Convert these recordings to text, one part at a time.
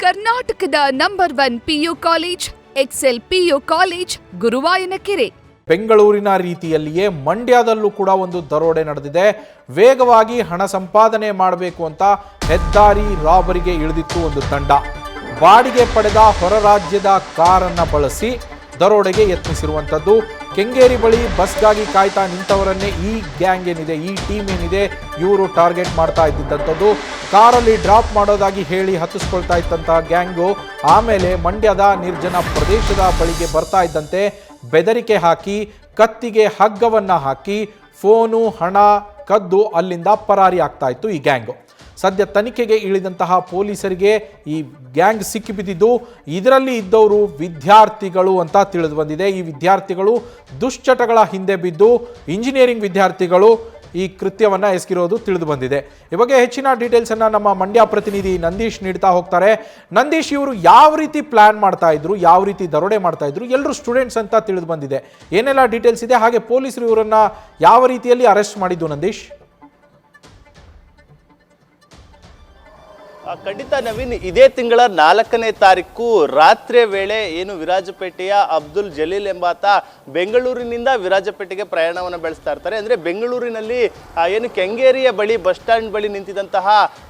ಕರ್ನಾಟಕದ number 1 PU college Excel PU college Guruvayanakere. ಬೆಂಗಳೂರಿನ ರೀತಿಯಲ್ಲಿಯೇ ಮಂಡ್ಯದಲ್ಲೂ ಕೂಡ ಒಂದು ದರೋಡೆ ನಡೆದಿದೆ. ವೇಗವಾಗಿ ಹಣ ಸಂಪಾದನೆ ಮಾಡಬೇಕು ಅಂತ ಹೆದ್ದಾರಿ ರಾಬರಿಗೆ ಇಳಿದಿತ್ತು ಒಂದು ತಂಡ. ಬಾಡಿಗೆ ಪಡೆದ ಹೊರ ರಾಜ್ಯದ ಕಾರನ್ನು ಬಳಸಿ ದರೋಡೆಗೆ ಯತ್ನಿಸಿರುವಂಥದ್ದು. ಕೆಂಗೇರಿ ಬಳಿ ಬಸ್ಗಾಗಿ ಕಾಯ್ತಾ ನಿಂತವರನ್ನೇ ಈ ಗ್ಯಾಂಗ್ ಏನಿದೆ, ಈ ಟೀಮ್ ಏನಿದೆ, ಇವರು ಟಾರ್ಗೆಟ್ ಮಾಡ್ತಾ ಇದ್ದಿದ್ದಂಥದ್ದು. ಕಾರಲ್ಲಿ ಡ್ರಾಪ್ ಮಾಡೋದಾಗಿ ಹೇಳಿ ಹತ್ತಿಸ್ಕೊಳ್ತಾ ಇದ್ದಂತಹ ಗ್ಯಾಂಗು ಆಮೇಲೆ ಮಂಡ್ಯದ ನಿರ್ಜನ ಪ್ರದೇಶದ ಬಳಿಗೆ ಬರ್ತಾ ಇದ್ದಂತೆ ಬೆದರಿಕೆ ಹಾಕಿ, ಕತ್ತಿಗೆ ಹಗ್ಗವನ್ನು ಹಾಕಿ, ಫೋನು ಹಣ ಕದ್ದು ಅಲ್ಲಿಂದ ಪರಾರಿ ಆಗ್ತಾ ಇತ್ತು ಈ ಗ್ಯಾಂಗು. ಸದ್ಯ ತನಿಖೆಗೆ ಇಳಿದಂತಹ ಪೊಲೀಸರಿಗೆ ಈ ಗ್ಯಾಂಗ್ ಸಿಕ್ಕಿಬಿದ್ದಿದ್ದು, ಇದರಲ್ಲಿ ಇದ್ದವರು ವಿದ್ಯಾರ್ಥಿಗಳು ಅಂತ ತಿಳಿದು ಬಂದಿದೆ. ಈ ವಿದ್ಯಾರ್ಥಿಗಳು ದುಶ್ಚಟಗಳ ಹಿಂದೆ ಬಿದ್ದು ಇಂಜಿನಿಯರಿಂಗ್ ವಿದ್ಯಾರ್ಥಿಗಳು ಈ ಕೃತ್ಯವನ್ನು ಎಸಗಿರೋದು ತಿಳಿದು ಬಂದಿದೆ. ಈ ಬಗ್ಗೆ ಹೆಚ್ಚಿನ ಡೀಟೇಲ್ಸನ್ನು ನಮ್ಮ ಮಂಡ್ಯ ಪ್ರತಿನಿಧಿ ನಂದೀಶ್ ನೀಡ್ತಾ ಹೋಗ್ತಾರೆ. ನಂದೀಶ್, ಇವರು ಯಾವ ರೀತಿ ಪ್ಲಾನ್ ಮಾಡ್ತಾ ಇದ್ರು, ಯಾವ ರೀತಿ ದರೋಡೆ ಮಾಡ್ತಾ ಇದ್ರು, ಎಲ್ಲರೂ ಸ್ಟೂಡೆಂಟ್ಸ್ ಅಂತ ತಿಳಿದು ಬಂದಿದೆ. ಏನೆಲ್ಲ ಡೀಟೇಲ್ಸ್ ಇದೆ, ಹಾಗೆ ಪೊಲೀಸರು ಇವರನ್ನ ಯಾವ ರೀತಿಯಲ್ಲಿ ಅರೆಸ್ಟ್ ಮಾಡಿದ್ದು ನಂದೀಶ್? ಖಂಡಿತ ನವೀನ್, ಇದೇ ತಿಂಗಳ 4ನೇ ತಾರೀಕು ರಾತ್ರಿಯ ವೇಳೆ ಏನು ವಿರಾಜಪೇಟೆಯ ಅಬ್ದುಲ್ ಜಲೀಲ್ ಎಂಬಾತ ಬೆಂಗಳೂರಿನಿಂದ ವಿರಾಜಪೇಟೆಗೆ ಪ್ರಯಾಣವನ್ನು ಬೆಳೆಸ್ತಾ ಇರ್ತಾರೆ. ಅಂದರೆ ಬೆಂಗಳೂರಿನಲ್ಲಿ ಏನು ಕೆಂಗೇರಿಯ ಬಳಿ ಬಸ್ ಸ್ಟ್ಯಾಂಡ್ ಬಳಿ ನಿಂತಿದ್ದಂತಹ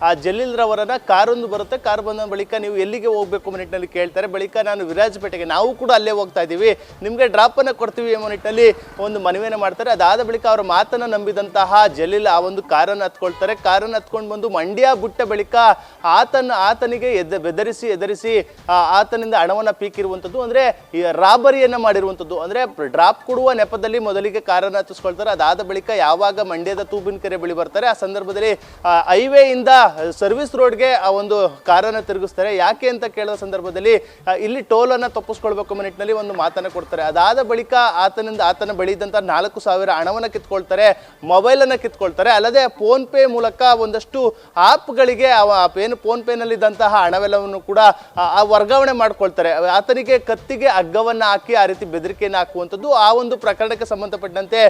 ಆ ಜಲೀಲ್ ರವರನ್ನ ಕಾರೊಂದು ಬರುತ್ತೆ. ಕಾರ್ ಬಂದ ಬಳಿಕ ನೀವು ಎಲ್ಲಿಗೆ ಹೋಗಬೇಕು ಅನ್ನೋ ನಿಟ್ಟಿನಲ್ಲಿ ಕೇಳ್ತಾರೆ. ಬಳಿಕ ನಾನು ವಿರಾಜಪೇಟೆಗೆ, ನಾವು ಕೂಡ ಅಲ್ಲೇ ಹೋಗ್ತಾ ಇದ್ದೀವಿ, ನಿಮಗೆ ಡ್ರಾಪನ್ನು ಕೊಡ್ತೀವಿ ಎಂಬ ನಿಟ್ಟಿನಲ್ಲಿ ಒಂದು ಮನವಿಯನ್ನು ಮಾಡ್ತಾರೆ. ಅದಾದ ಬಳಿಕ ಅವರ ಮಾತನ್ನು ನಂಬಿದಂತಹ ಜಲೀಲ್ ಆ ಒಂದು ಕಾರನ್ನು ಹತ್ಕೊಳ್ತಾರೆ. ಕಾರನ್ನು ಹತ್ಕೊಂಡು ಬಂದು ಮಂಡ್ಯ ಬಿಟ್ಟ ಬಳಿಕ ಆತನಿಗೆ ಎದರಿಸಿ ಆತನಿಂದ ಹಣವನ್ನು ಪೀಕಿರುವಂಥದ್ದು, ಅಂದರೆ ರಾಬರಿಯನ್ನು ಮಾಡಿರುವಂಥದ್ದು. ಅಂದರೆ ಡ್ರಾಪ್ ಕೊಡುವ ನೆಪದಲ್ಲಿ ಮೊದಲಿಗೆ ಕಾರನ್ನು ಹತ್ತಿಸ್ಕೊಳ್ತಾರೆ. ಅದಾದ ಬಳಿಕ ಯಾವಾಗ ಮಂಡ್ಯದ ತೂಬಿನಕೆರೆ ಬಳಿ ಬರ್ತಾರೆ, ಆ ಸಂದರ್ಭದಲ್ಲಿ ಹೈವೇಯಿಂದ ಸರ್ವಿಸ್ ರೋಡ್ಗೆ ಆ ಒಂದು ಕಾರನ್ನು ತಿರುಗಿಸ್ತಾರೆ. ಯಾಕೆ ಅಂತ ಕೇಳಿದ ಸಂದರ್ಭದಲ್ಲಿ ಇಲ್ಲಿ ಟೋಲನ್ನು ತಪ್ಪಿಸ್ಕೊಳ್ಬೇಕು ಅನ್ನೋ ನಿಟ್ಟಿನಲ್ಲಿ ಒಂದು ಮಾತನ್ನು ಕೊಡ್ತಾರೆ. ಅದಾದ ಬಳಿಕ ಆತನ ಬಳಿ ಇದ್ದಂಥ 4,000 ಹಣವನ್ನು ಕಿತ್ಕೊಳ್ತಾರೆ, ಮೊಬೈಲನ್ನು ಕಿತ್ಕೊಳ್ತಾರೆ. ಅಲ್ಲದೆ ಫೋನ್ ಪೇ ಮೂಲಕ ಒಂದಷ್ಟು ಆ್ಯಪ್ಗಳಿಗೆ ಏನು ಫೋನ್ ಪೇನಲ್ಲಿದ್ದಂತಹ ಹಣವೆಲ್ಲವನ್ನು ಕೂಡ ವರ್ಗಾವಣೆ ಮಾಡ್ಕೊಳ್ತಾರೆ. ಆತನಿಗೆ ಕತ್ತಿಗೆ ಹಗ್ಗವನ್ನು ಹಾಕಿ ಆ ರೀತಿ ಬೆದರಿಕೆಯನ್ನು ಹಾಕುವಂಥದ್ದು. ಆ ಒಂದು ಪ್ರಕರಣಕ್ಕೆ ಸಂಬಂಧಪಟ್ಟಂತೆ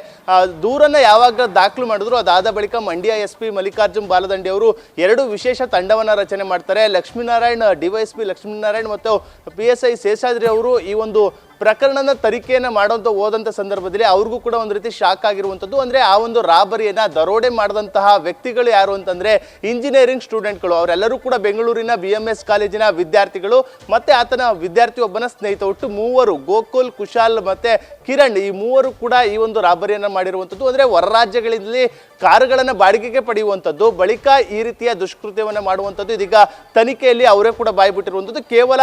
ದೂರನ್ನು ಯಾವಾಗ ದಾಖಲು ಮಾಡಿದ್ರು, ಅದಾದ ಬಳಿಕ ಮಂಡ್ಯ SP ಮಲ್ಲಿಕಾರ್ಜುನ್ ಬಾಲದಂಡಿ ಅವರು 2 ವಿಶೇಷ ತಂಡವನ್ನು ರಚನೆ ಮಾಡ್ತಾರೆ. ಲಕ್ಷ್ಮೀನಾರಾಯಣ್, DYSP ಲಕ್ಷ್ಮೀನಾರಾಯಣ್ ಮತ್ತು PSI ಶೇಷಾದ್ರಿ ಅವರು ಈ ಒಂದು ಪ್ರಕರಣದ ತನಿಖೆಯನ್ನು ಹೋದಂಥ ಸಂದರ್ಭದಲ್ಲಿ ಅವ್ರಿಗೂ ಕೂಡ ಒಂದು ರೀತಿ ಶಾಕ್ ಆಗಿರುವಂಥದ್ದು. ಅಂದರೆ ಆ ಒಂದು ರಾಬರಿಯನ್ನು ದರೋಡೆ ಮಾಡಿದಂತಹ ವ್ಯಕ್ತಿಗಳು ಯಾರು ಅಂತಂದರೆ ಇಂಜಿನಿಯರಿಂಗ್ ಸ್ಟೂಡೆಂಟ್ಗಳು. ಅವರೆಲ್ಲರೂ ಕೂಡ ಬೆಂಗಳೂರಿನ BMS ಕಾಲೇಜಿನ ವಿದ್ಯಾರ್ಥಿಗಳು ಮತ್ತು ಆತನ ವಿದ್ಯಾರ್ಥಿ ಒಬ್ಬನ ಸ್ನೇಹಿತ. ಒಟ್ಟು 3 ಗೋಕುಲ್, ಕುಶಾಲ್ ಮತ್ತು ಕಿರಣ್, ಈ 3 ಕೂಡ ಈ ಒಂದು ರಾಬರಿಯನ್ನು ಮಾಡಿರುವಂಥದ್ದು. ಅಂದರೆ ಹೊರ ರಾಜ್ಯಗಳಲ್ಲಿ ಕಾರುಗಳನ್ನು ಬಾಡಿಗೆಗೆ ಪಡೆಯುವಂಥದ್ದು, ಬಳಿಕ ಈ ರೀತಿಯ ದುಷ್ಕೃತ್ಯವನ್ನು ಮಾಡುವಂಥದ್ದು. ಇದೀಗ ತನಿಖೆಯಲ್ಲಿ ಅವರೇ ಕೂಡ ಬಾಯ್ಬಿಟ್ಟಿರುವಂಥದ್ದು. ಕೇವಲ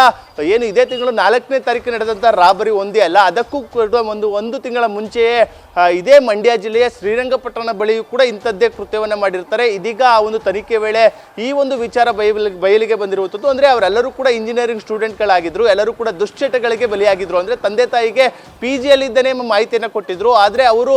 ಏನು ಇದೇ ತಿಂಗಳು 4ನೇ ತಾರೀಕು ನಡೆದಂಥ ರಾಬರಿ ಒಂದೇ ಅಲ್ಲ, ಅದಕ್ಕೂ ಕೂಡ ಒಂದು ತಿಂಗಳ ಮುಂಚೆಯೇ ಇದೇ ಮಂಡ್ಯ ಜಿಲ್ಲೆಯ ಶ್ರೀರಂಗಪಟ್ಟಣ ಬಳಿಯೂ ಕೂಡ ಇಂಥದ್ದೇ ಕೃತ್ಯವನ್ನು ಮಾಡಿರ್ತಾರೆ. ಇದೀಗ ಆ ಒಂದು ತನಿಖೆ ವೇಳೆ ಈ ಒಂದು ವಿಚಾರ ಬಯಲಿಗೆ ಬಂದಿರುವಂಥದ್ದು. ಅಂದರೆ ಅವರೆಲ್ಲರೂ ಕೂಡ ಇಂಜಿನಿಯರಿಂಗ್ ಸ್ಟೂಡೆಂಟ್ಗಳಾಗಿದ್ರು, ಎಲ್ಲರೂ ಕೂಡ ದುಶ್ಚಟಗಳಿಗೆ ಬಲಿಯಾಗಿದ್ರು. ಅಂದರೆ ತಂದೆ ತಾಯಿಗೆ PGಯಲ್ಲಿದ್ದೇನೆ ಎಂಬ ಮಾಹಿತಿಯನ್ನು ಕೊಟ್ಟಿದ್ರು, ಆದರೆ ಅವರು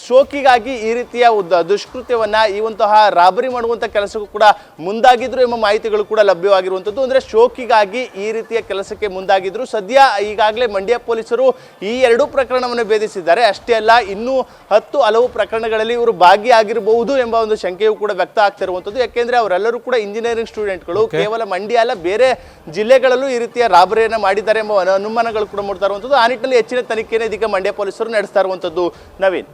ಶೋಕಿಗಾಗಿ ಈ ರೀತಿಯ ದುಷ್ಕೃತ್ಯವನ್ನು, ಈ ಒಂತಹ ರಾಬರಿ ಮಾಡುವಂಥ ಕೆಲಸಕ್ಕೂ ಕೂಡ ಮುಂದಾಗಿದ್ರು ಎಂಬ ಮಾಹಿತಿಗಳು ಕೂಡ ಲಭ್ಯವಾಗಿರುವಂಥದ್ದು. ಅಂದರೆ ಶೋಕಿಗಾಗಿ ಈ ರೀತಿಯ ಕೆಲಸಕ್ಕೆ ಮುಂದಾಗಿದ್ರು. ಸದ್ಯ ಈಗಾಗಲೇ ಮಂಡ್ಯ ಪೊಲೀಸರು ಈ 2 ಪ್ರಕರಣವನ್ನು ಭೇದಿಸಿದ್ದಾರೆ. ಅಷ್ಟೇ ಅಲ್ಲ, ಇನ್ನೂ 10 ಹಲವು ಪ್ರಕರಣಗಳಲ್ಲಿ ಇವರು ಭಾಗಿಯಾಗಿರಬಹುದು ಎಂಬ ಒಂದು ಶಂಕೆಯೂ ಕೂಡ ವ್ಯಕ್ತ ಆಗ್ತಿರುವಂಥದ್ದು. ಯಾಕೆಂದ್ರೆ ಅವರೆಲ್ಲರೂ ಕೂಡ ಇಂಜಿನಿಯರಿಂಗ್ ಸ್ಟೂಡೆಂಟ್ಗಳು. ಕೇವಲ ಮಂಡ್ಯ ಅಲ್ಲ, ಬೇರೆ ಜಿಲ್ಲೆಗಳಲ್ಲೂ ಈ ರೀತಿಯ ರಾಬರಿಯನ್ನು ಮಾಡಿದ್ದಾರೆ ಎಂಬ ಅನುಮಾನಗಳು ಕೂಡ ಮೂಡ್ತಾ ಇರುವಂಥದ್ದು. ಆ ನಿಟ್ಟಿನಲ್ಲಿ ಹೆಚ್ಚಿನ ತನಿಖೆಯನ್ನು ಇದೀಗ ಮಂಡ್ಯ ಪೊಲೀಸರು ನಡೆಸ್ತಾ ಇರುವಂಥದ್ದು. ನವೀನ್.